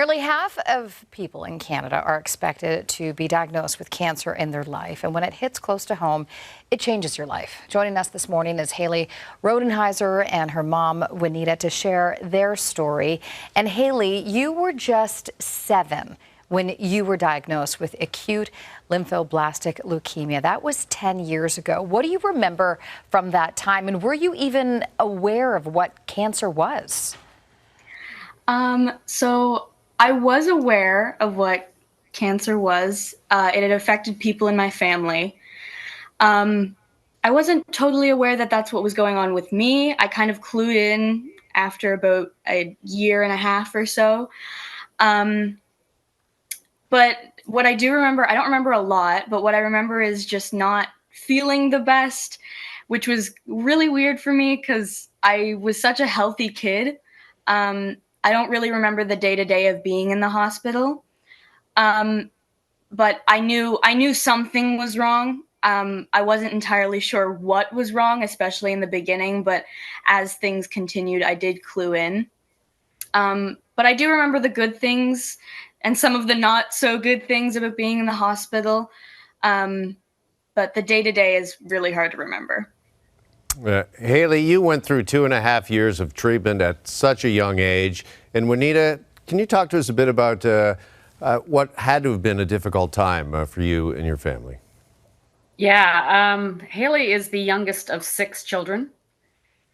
Nearly half of people in Canada are expected to be diagnosed with cancer in their life. And when it hits close to home, it changes your life. Joining us this morning is Hailey Rodenheiser and her mom, Juanita, to share their story. And Hailey, you were just 7 when you were diagnosed with acute lymphoblastic leukemia. That was 10 years ago. What do you remember from that time? And were you even aware of what cancer was? So I was aware of what cancer was. It had affected people in my family. I wasn't totally aware that that's what was going on with me. I kind of clued in after about a year and a half or so. But what I do remember, I don't remember a lot, but what I remember is just not feeling the best, which was really weird for me because I was such a healthy kid. I don't really remember the day-to-day of being in the hospital. But I knew something was wrong. I wasn't entirely sure what was wrong, especially in the beginning, but as things continued, I did clue in. But I do remember the good things and some of the not so good things about being in the hospital. But the day-to-day is really hard to remember. Hailey, you went through 2.5 years of treatment at such a young age. And Juanita, can you talk to us a bit about what had to have been a difficult time for you and your family? Yeah, Hailey is the youngest of 6 children,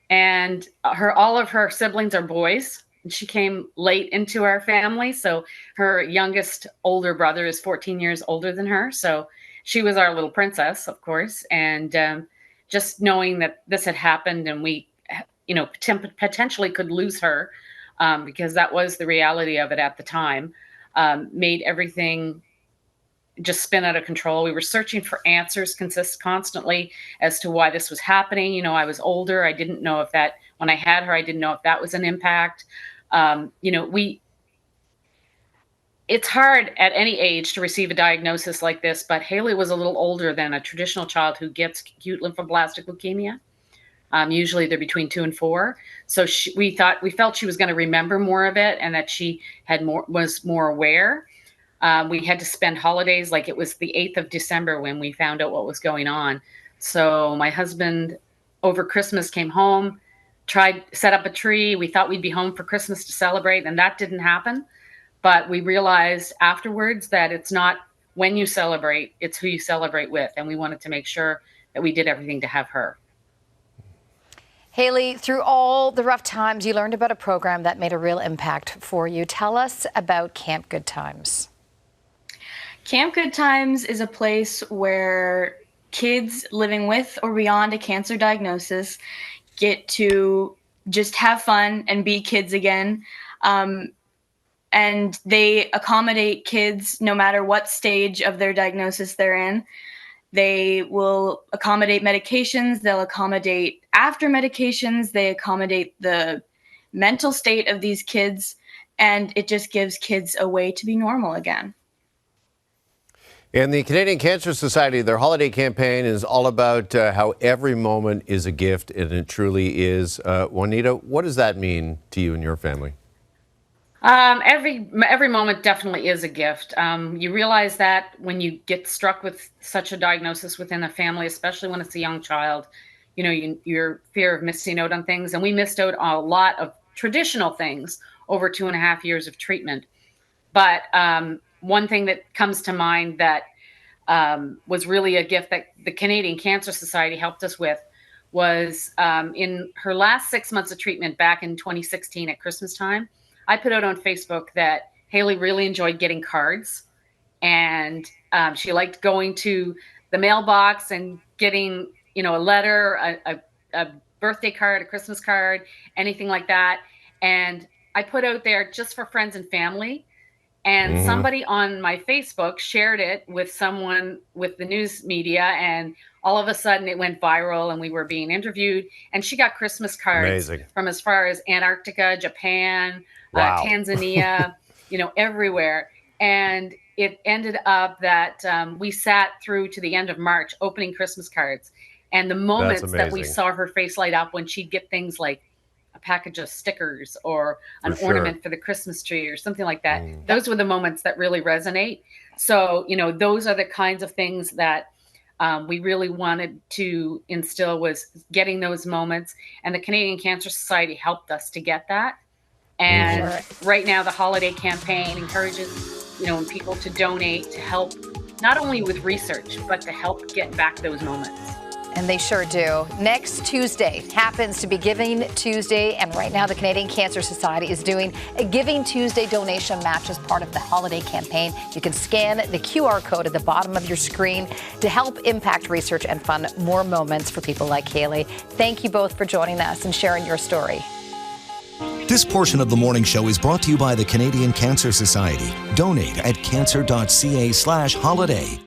and all of her siblings are boys. And she came late into our family, so her youngest older brother is 14 years older than her. So she was our little princess, of course, and just knowing that this had happened and we, potentially could lose her, because that was the reality of it at the time, made everything just spin out of control. We were searching for answers constantly as to why this was happening. I was older. I didn't know if that, when I had her, I didn't know if that was an impact. It's hard at any age to receive a diagnosis like this, but Hailey was a little older than a traditional child who gets acute lymphoblastic leukemia. Usually they're between 2 and 4. So we felt she was going to remember more of it and that she was more aware. We had to spend holidays, like it was the 8th of December when we found out what was going on. So my husband over Christmas came home, set up a tree. We thought we'd be home for Christmas to celebrate, and that didn't happen. But we realized afterwards that it's not when you celebrate, it's who you celebrate with. And we wanted to make sure that we did everything to have her. Hailey, through all the rough times, you learned about a program that made a real impact for you. Tell us about Camp Good Times. Camp Good Times is a place where kids living with or beyond a cancer diagnosis get to just have fun and be kids again. And they accommodate kids no matter what stage of their diagnosis they're in. They will accommodate medications, they'll accommodate after medications, they accommodate the mental state of these kids, and it just gives kids a way to be normal again. And the Canadian Cancer Society, their holiday campaign is all about how every moment is a gift, and it truly is. Juanita, what does that mean to you and your family? Every moment definitely is a gift. You realize that when you get struck with such a diagnosis within a family, especially when it's a young child, your fear of missing out on things. And we missed out on a lot of traditional things over 2.5 years of treatment. But one thing that comes to mind that was really a gift that the Canadian Cancer Society helped us with was in her last 6 months of treatment back in 2016 at Christmas time. I put out on Facebook that Hailey really enjoyed getting cards, and she liked going to the mailbox and getting, a letter, a birthday card, a Christmas card, anything like that. And I put out there just for friends and family. And somebody on my Facebook shared it with someone with the news media, and all of a sudden it went viral and we were being interviewed, and she got Christmas cards from as far as Antarctica, Japan, Tanzania, everywhere. And it ended up that we sat through to the end of March opening Christmas cards. And the moments that we saw her face light up when she'd get things like a package of stickers or an For sure. ornament for the Christmas tree or something like that. Those were the moments that really resonate. So, those are the kinds of things that we really wanted to instill, was getting those moments. And the Canadian Cancer Society helped us to get that. And right now, the holiday campaign encourages, people to donate to help, not only with research, but to help get back those moments. And they sure do. Next Tuesday happens to be Giving Tuesday, and right now the Canadian Cancer Society is doing a Giving Tuesday donation match as part of the holiday campaign. You can scan the QR code at the bottom of your screen to help impact research and fund more moments for people like Hailey. Thank you both for joining us and sharing your story. This portion of the morning show is brought to you by the Canadian Cancer Society. Donate at cancer.ca/holiday.